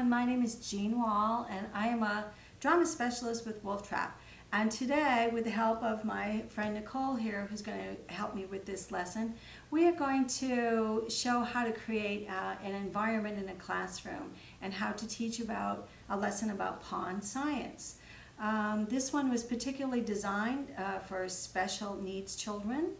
everyone. My name is Jean Wall, and I am a drama specialist with Wolf Trap. And today, with the help of my friend Nicole here, who's going to help me with this lesson, we are going to show how to create an environment in a classroom and how to teach about a lesson about pond science. This one was particularly designed for special needs children.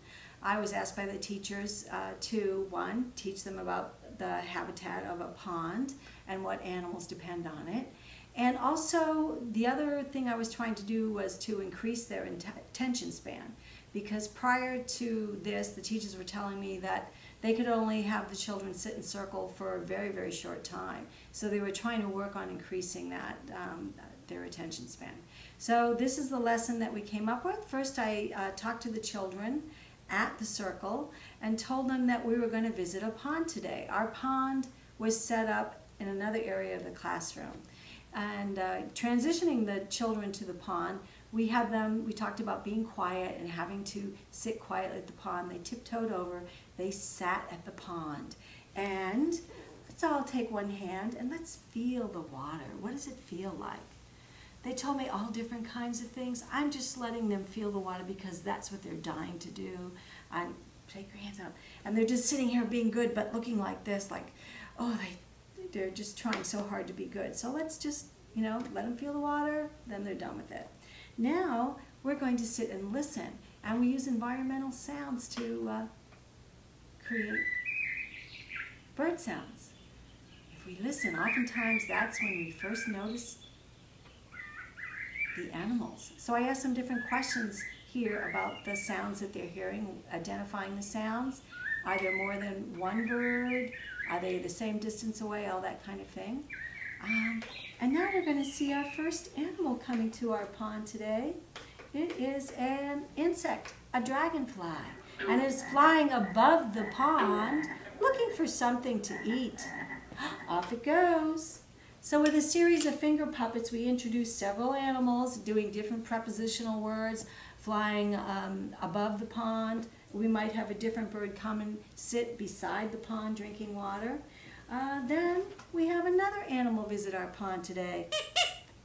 I was asked by the teachers to, one, teach them about the habitat of a pond and what animals depend on it. And also, the other thing I was trying to do was to increase their attention span, because prior to this, the teachers were telling me that they could only have the children sit in circle for a very, very short time. So they were trying to work on increasing that, their attention span. So this is the lesson that we came up with. First, I talked to the children at the circle and told them that we were going to visit a pond today. Our pond was set up in another area of the classroom. And transitioning the children to the pond, we talked about being quiet and having to sit quietly at the pond. They tiptoed over, they sat at the pond. And let's all take one hand and let's feel the water. What does it feel like? They told me all different kinds of things. I'm just letting them feel the water because that's what they're dying to do. Shake your hands out. And they're just sitting here being good, but looking like this, like, oh, they're just trying so hard to be good. So let's just, let them feel the water, then they're done with it. Now, we're going to sit and listen. And we use environmental sounds to create bird sounds. If we listen, oftentimes that's when we first notice the animals. So I asked some different questions here about the sounds that they're hearing, identifying the sounds. Are there more than one bird? Are they the same distance away? All that kind of thing. And now we're going to see our first animal coming to our pond today. It is an insect, a dragonfly. And it's flying above the pond looking for something to eat. Off it goes. So with a series of finger puppets, we introduced several animals doing different prepositional words, flying above the pond. We might have a different bird come and sit beside the pond drinking water. Then we have another animal visit our pond today.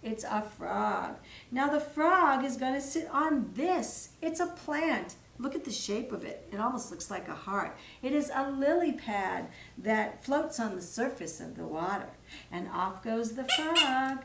It's a frog. Now the frog is going to sit on this. It's a plant. Look at the shape of it. It almost looks like a heart. It is a lily pad that floats on the surface of the water. And off goes the frog.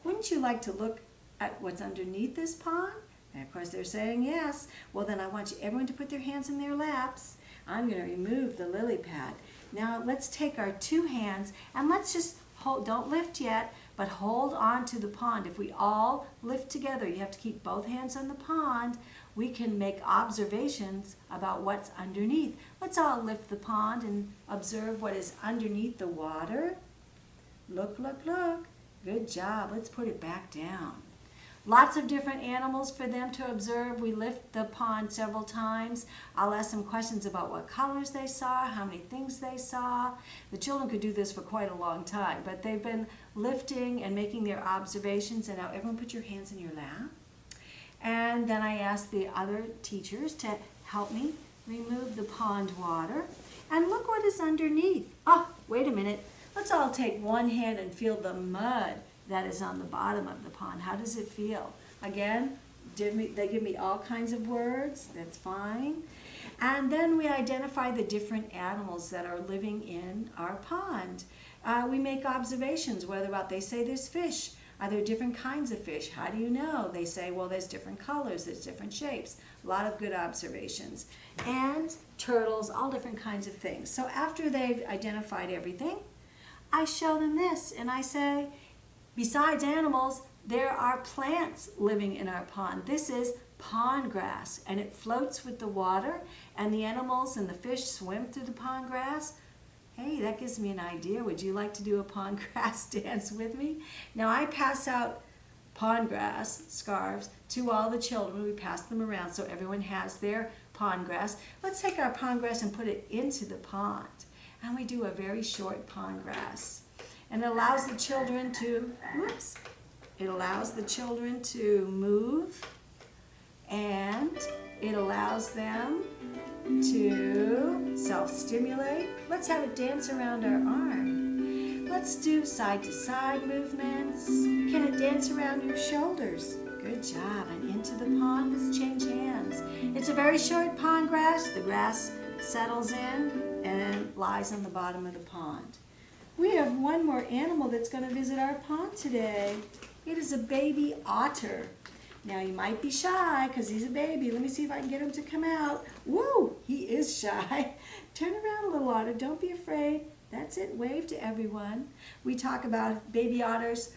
Wouldn't you like to look at what's underneath this pond? And of course they're saying yes. Well, then I want everyone to put their hands in their laps. I'm going to remove the lily pad. Now let's take our two hands and let's just hold, don't lift yet, but hold on to the pond. If we all lift together, you have to keep both hands on the pond, we can make observations about what's underneath. Let's all lift the pond and observe what is underneath the water. Look, look, look. Good job. Let's put it back down. Lots of different animals for them to observe. We lift the pond several times. I'll ask them questions about what colors they saw, how many things they saw. The children could do this for quite a long time, but they've been lifting and making their observations. And now everyone put your hands in your lap. And then I asked the other teachers to help me remove the pond water. And look what is underneath. Oh, wait a minute. Let's all take one hand and feel the mud that is on the bottom of the pond. How does it feel? Again, they give me all kinds of words. That's fine. And then we identify the different animals that are living in our pond. We make observations, whether about they say there's fish. Are there different kinds of fish? How do you know? They say, well, there's different colors, there's different shapes. A lot of good observations. And turtles, all different kinds of things. So after they've identified everything, I show them this and I say, besides animals, there are plants living in our pond. This is pond grass, and it floats with the water, and the animals and the fish swim through the pond grass. Hey, that gives me an idea. Would you like to do a pond grass dance with me? Now I pass out pond grass scarves to all the children. We pass them around so everyone has their pond grass. Let's take our pond grass and put it into the pond. And we do a very short pond grass. And it allows the children to, it allows the children to move, and it allows them to self-stimulate. Let's have it dance around our arm. Let's do side-to-side movements. Can it dance around your shoulders? Good job. And into the pond. Let's change hands. It's a very short pond grass. The grass settles in and lies on the bottom of the pond. We have one more animal that's going to visit our pond today. It is a baby otter. Now, you might be shy because he's a baby. Let me see if I can get him to come out. Woo! He is shy. Turn around a little, otter. Don't be afraid. That's it. Wave to everyone. We talk about baby otter's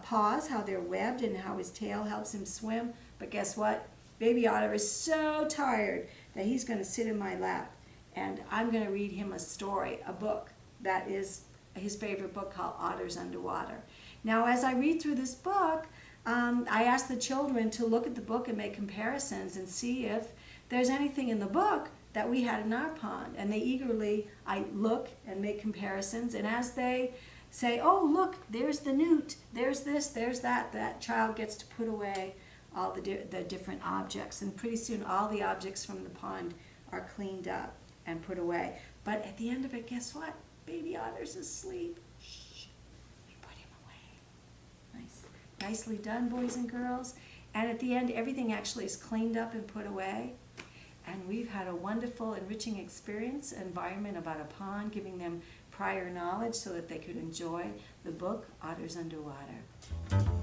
paws, how they're webbed, and how his tail helps him swim. But guess what? Baby otter is so tired that he's going to sit in my lap. And I'm going to read him a story, a book that is his favorite book called Otters Underwater. Now, as I read through this book, I ask the children to look at the book and make comparisons and see if there's anything in the book that we had in our pond. And they eagerly, I look and make comparisons. And as they say, oh, look, there's the newt, there's this, there's that, that child gets to put away all the different objects. And pretty soon all the objects from the pond are cleaned up and put away. But at the end of it, guess what? Baby otter's asleep. Shh, we put him away. Nice. Nicely done, boys and girls. And at the end, everything actually is cleaned up and put away. And we've had a wonderful, enriching experience, environment about a pond, giving them prior knowledge so that they could enjoy the book, Otters Underwater.